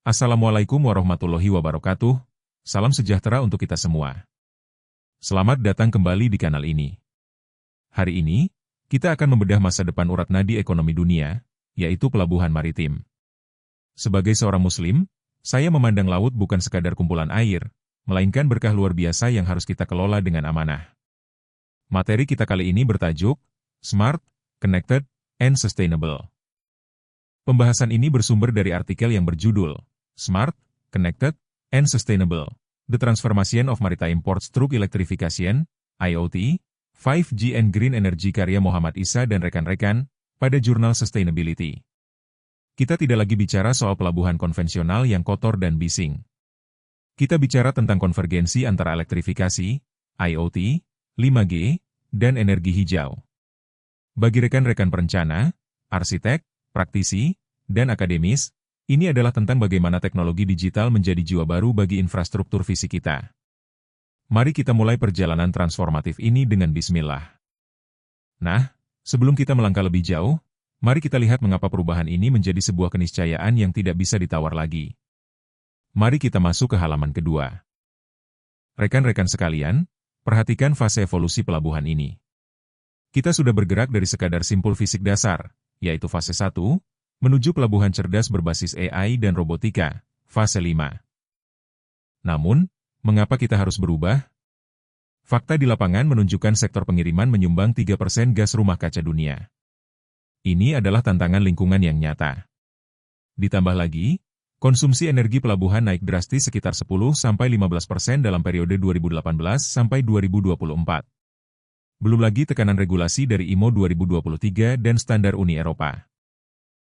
Assalamualaikum warahmatullahi wabarakatuh. Salam sejahtera untuk kita semua. Selamat datang kembali di kanal ini. Hari ini, kita akan membedah masa depan urat nadi ekonomi dunia, yaitu pelabuhan maritim. Sebagai seorang muslim, saya memandang laut bukan sekadar kumpulan air, melainkan berkah luar biasa yang harus kita kelola dengan amanah. Materi kita kali ini bertajuk Smart, Connected, and Sustainable. Pembahasan ini bersumber dari artikel yang berjudul Smart, Connected, and Sustainable, The Transformation of Maritime Ports Through Electrification, IoT, 5G and Green Energy karya Muhammad Isa dan rekan-rekan, pada jurnal Sustainability. Kita tidak lagi bicara soal pelabuhan konvensional yang kotor dan bising. Kita bicara tentang konvergensi antara elektrifikasi, IoT, 5G, dan energi hijau. Bagi rekan-rekan perencana, arsitek, praktisi, dan akademis, ini adalah tentang bagaimana teknologi digital menjadi jiwa baru bagi infrastruktur fisik kita. Mari kita mulai perjalanan transformatif ini dengan bismillah. Nah, sebelum kita melangkah lebih jauh, mari kita lihat mengapa perubahan ini menjadi sebuah keniscayaan yang tidak bisa ditawar lagi. Mari kita masuk ke halaman kedua. Rekan-rekan sekalian, perhatikan fase evolusi pelabuhan ini. Kita sudah bergerak dari sekadar simpul fisik dasar, yaitu fase 1, menuju pelabuhan cerdas berbasis AI dan robotika, fase 5. Namun, mengapa kita harus berubah? Fakta di lapangan menunjukkan sektor pengiriman menyumbang 3% gas rumah kaca dunia. Ini adalah tantangan lingkungan yang nyata. Ditambah lagi, konsumsi energi pelabuhan naik drastis sekitar 10-15% dalam periode 2018 sampai 2024. Belum lagi tekanan regulasi dari IMO 2023 dan standar Uni Eropa.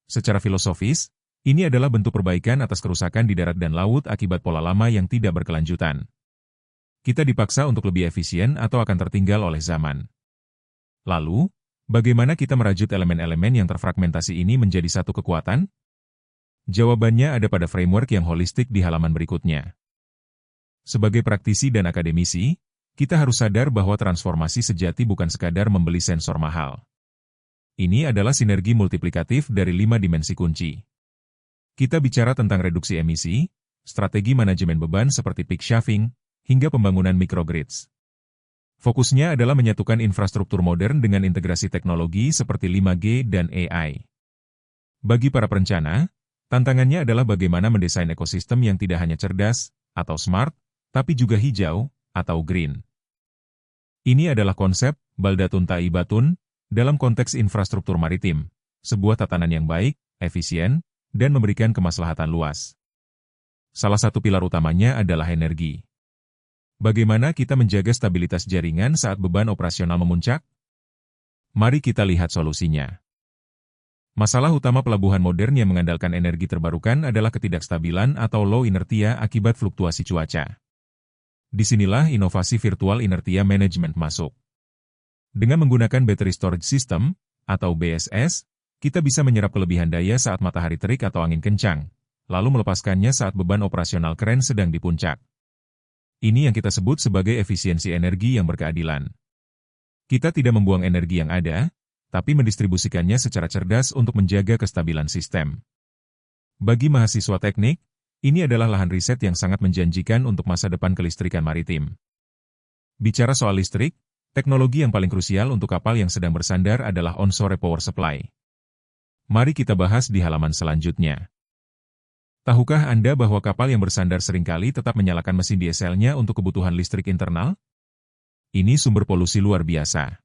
Secara filosofis, ini adalah bentuk perbaikan atas kerusakan di darat dan laut akibat pola lama yang tidak berkelanjutan. Kita dipaksa untuk lebih efisien atau akan tertinggal oleh zaman. Lalu, bagaimana kita merajut elemen-elemen yang terfragmentasi ini menjadi satu kekuatan? Jawabannya ada pada framework yang holistik di halaman berikutnya. Sebagai praktisi dan akademisi, kita harus sadar bahwa transformasi sejati bukan sekadar membeli sensor mahal. Ini adalah sinergi multiplikatif dari 5 dimensi kunci. Kita bicara tentang reduksi emisi, strategi manajemen beban seperti peak shaving, hingga pembangunan microgrids. Fokusnya adalah menyatukan infrastruktur modern dengan integrasi teknologi seperti 5G dan AI. Bagi para perencana, tantangannya adalah bagaimana mendesain ekosistem yang tidak hanya cerdas atau smart, tapi juga hijau atau green. Ini adalah konsep baldatun taibatun dalam konteks infrastruktur maritim, sebuah tatanan yang baik, efisien, dan memberikan kemaslahatan luas. Salah satu pilar utamanya adalah energi. Bagaimana kita menjaga stabilitas jaringan saat beban operasional memuncak? Mari kita lihat solusinya. Masalah utama pelabuhan modern yang mengandalkan energi terbarukan adalah ketidakstabilan atau low inertia akibat fluktuasi cuaca. Disinilah inovasi virtual inertia management masuk. Dengan menggunakan battery storage system, atau BSS, kita bisa menyerap kelebihan daya saat matahari terik atau angin kencang, lalu melepaskannya saat beban operasional keren sedang di puncak. Ini yang kita sebut sebagai efisiensi energi yang berkeadilan. Kita tidak membuang energi yang ada, tapi mendistribusikannya secara cerdas untuk menjaga kestabilan sistem. Bagi mahasiswa teknik, ini adalah lahan riset yang sangat menjanjikan untuk masa depan kelistrikan maritim. Bicara soal listrik, teknologi yang paling krusial untuk kapal yang sedang bersandar adalah onshore power supply. Mari kita bahas di halaman selanjutnya. Tahukah Anda bahwa kapal yang bersandar seringkali tetap menyalakan mesin dieselnya untuk kebutuhan listrik internal? Ini sumber polusi luar biasa.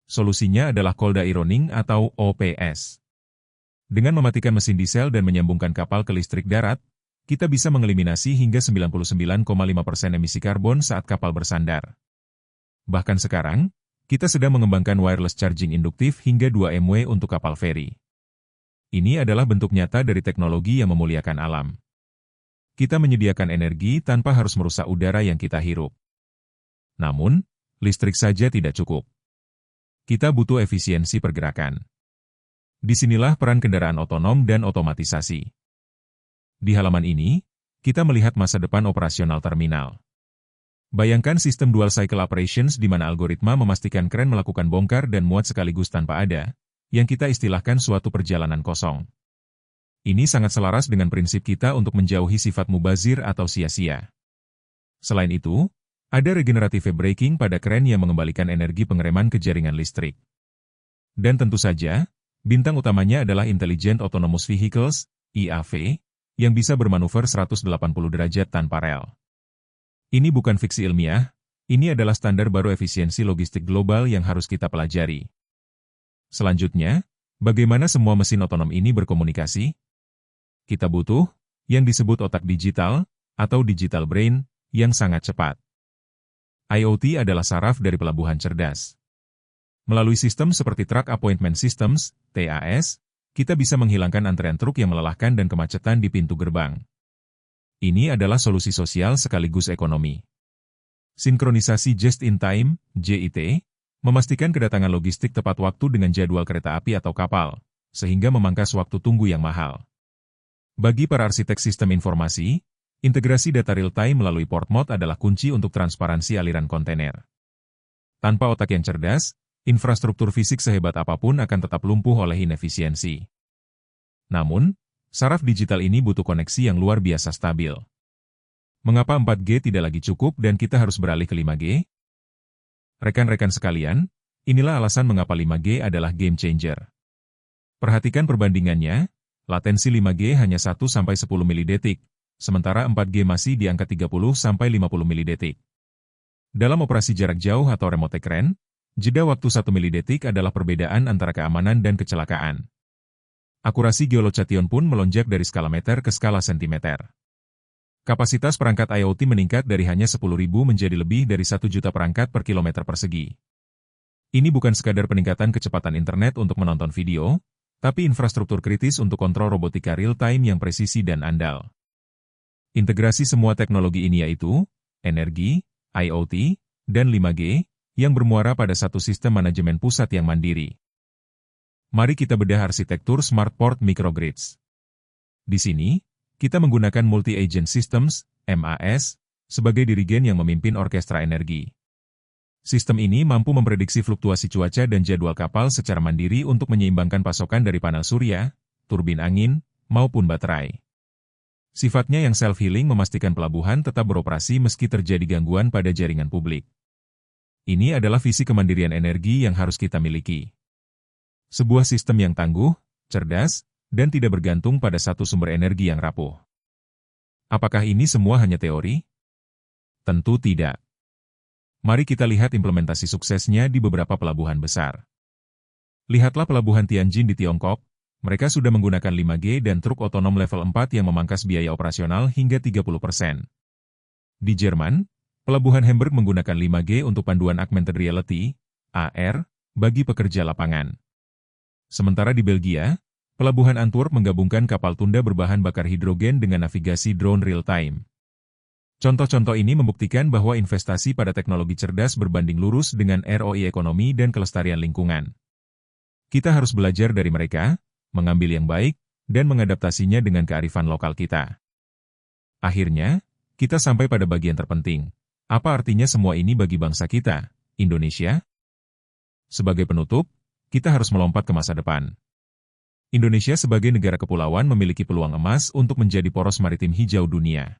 Solusinya adalah cold ironing atau OPS. Dengan mematikan mesin diesel dan menyambungkan kapal ke listrik darat, kita bisa mengeliminasi hingga 99,5% emisi karbon saat kapal bersandar. Bahkan sekarang, kita sedang mengembangkan wireless charging induktif hingga 2 MW untuk kapal feri. Ini adalah bentuk nyata dari teknologi yang memuliakan alam. Kita menyediakan energi tanpa harus merusak udara yang kita hirup. Namun, listrik saja tidak cukup. Kita butuh efisiensi pergerakan. Disinilah peran kendaraan otonom dan otomatisasi. Di halaman ini, kita melihat masa depan operasional terminal. Bayangkan sistem dual cycle operations di mana algoritma memastikan kren melakukan bongkar dan muat sekaligus tanpa ada, yang kita istilahkan suatu perjalanan kosong. Ini sangat selaras dengan prinsip kita untuk menjauhi sifat mubazir atau sia-sia. Selain itu, ada regenerative braking pada kren yang mengembalikan energi pengereman ke jaringan listrik. Dan tentu saja, bintang utamanya adalah Intelligent Autonomous Vehicles, IAV, yang bisa bermanuver 180 derajat tanpa rel. Ini bukan fiksi ilmiah, ini adalah standar baru efisiensi logistik global yang harus kita pelajari. Selanjutnya, bagaimana semua mesin otonom ini berkomunikasi? Kita butuh yang disebut otak digital atau digital brain yang sangat cepat. IoT adalah saraf dari pelabuhan cerdas. Melalui sistem seperti Truck Appointment Systems, TAS, kita bisa menghilangkan antrean truk yang melelahkan dan kemacetan di pintu gerbang. Ini adalah solusi sosial sekaligus ekonomi. Sinkronisasi Just-in-Time, JIT, memastikan kedatangan logistik tepat waktu dengan jadwal kereta api atau kapal, sehingga memangkas waktu tunggu yang mahal. Bagi para arsitek sistem informasi, integrasi data real-time melalui port mode adalah kunci untuk transparansi aliran kontainer. Tanpa otak yang cerdas, infrastruktur fisik sehebat apapun akan tetap lumpuh oleh inefisiensi. Namun, saraf digital ini butuh koneksi yang luar biasa stabil. Mengapa 4G tidak lagi cukup dan kita harus beralih ke 5G? Rekan-rekan sekalian, inilah alasan mengapa 5G adalah game changer. Perhatikan perbandingannya. Latensi 5G hanya 1-10 milidetik, sementara 4G masih di angka 30-50 milidetik. Dalam operasi jarak jauh atau remote kren, jeda waktu 1 milidetik adalah perbedaan antara keamanan dan kecelakaan. Akurasi geolocation pun melonjak dari skala meter ke skala sentimeter. Kapasitas perangkat IoT meningkat dari hanya 10.000 menjadi lebih dari 1 juta perangkat per kilometer persegi. Ini bukan sekadar peningkatan kecepatan internet untuk menonton video, tapi infrastruktur kritis untuk kontrol robotika real-time yang presisi dan andal. Integrasi semua teknologi ini yaitu energi, IoT, dan 5G, yang bermuara pada satu sistem manajemen pusat yang mandiri. Mari kita bedah arsitektur Smart Port Microgrids. Di sini, kita menggunakan Multi-Agent Systems, MAS, sebagai dirigen yang memimpin orkestra energi. Sistem ini mampu memprediksi fluktuasi cuaca dan jadwal kapal secara mandiri untuk menyeimbangkan pasokan dari panel surya, turbin angin, maupun baterai. Sifatnya yang self-healing memastikan pelabuhan tetap beroperasi meski terjadi gangguan pada jaringan publik. Ini adalah visi kemandirian energi yang harus kita miliki. Sebuah sistem yang tangguh, cerdas, dan tidak bergantung pada satu sumber energi yang rapuh. Apakah ini semua hanya teori? Tentu tidak. Mari kita lihat implementasi suksesnya di beberapa pelabuhan besar. Lihatlah pelabuhan Tianjin di Tiongkok, mereka sudah menggunakan 5G dan truk otonom level 4 yang memangkas biaya operasional hingga 30%. Di Jerman, pelabuhan Hamburg menggunakan 5G untuk panduan augmented reality, AR, bagi pekerja lapangan. Sementara di Belgia, pelabuhan Antwerp menggabungkan kapal tunda berbahan bakar hidrogen dengan navigasi drone real-time. Contoh-contoh ini membuktikan bahwa investasi pada teknologi cerdas berbanding lurus dengan ROI ekonomi dan kelestarian lingkungan. Kita harus belajar dari mereka, mengambil yang baik, dan mengadaptasinya dengan kearifan lokal kita. Akhirnya, kita sampai pada bagian terpenting. Apa artinya semua ini bagi bangsa kita, Indonesia? Sebagai penutup, kita harus melompat ke masa depan. Indonesia sebagai negara kepulauan memiliki peluang emas untuk menjadi poros maritim hijau dunia.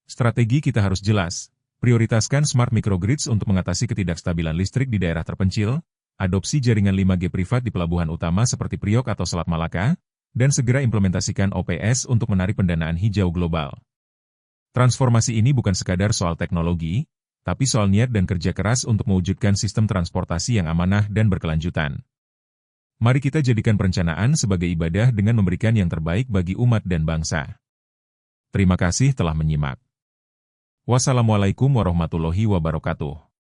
Strategi kita harus jelas, prioritaskan smart microgrids untuk mengatasi ketidakstabilan listrik di daerah terpencil, adopsi jaringan 5G privat di pelabuhan utama seperti Priok atau Selat Malaka, dan segera implementasikan OPS untuk menarik pendanaan hijau global. Transformasi ini bukan sekadar soal teknologi, tapi soal niat dan kerja keras untuk mewujudkan sistem transportasi yang amanah dan berkelanjutan. Mari kita jadikan perencanaan sebagai ibadah dengan memberikan yang terbaik bagi umat dan bangsa. Terima kasih telah menyimak. Wassalamualaikum warahmatullahi wabarakatuh.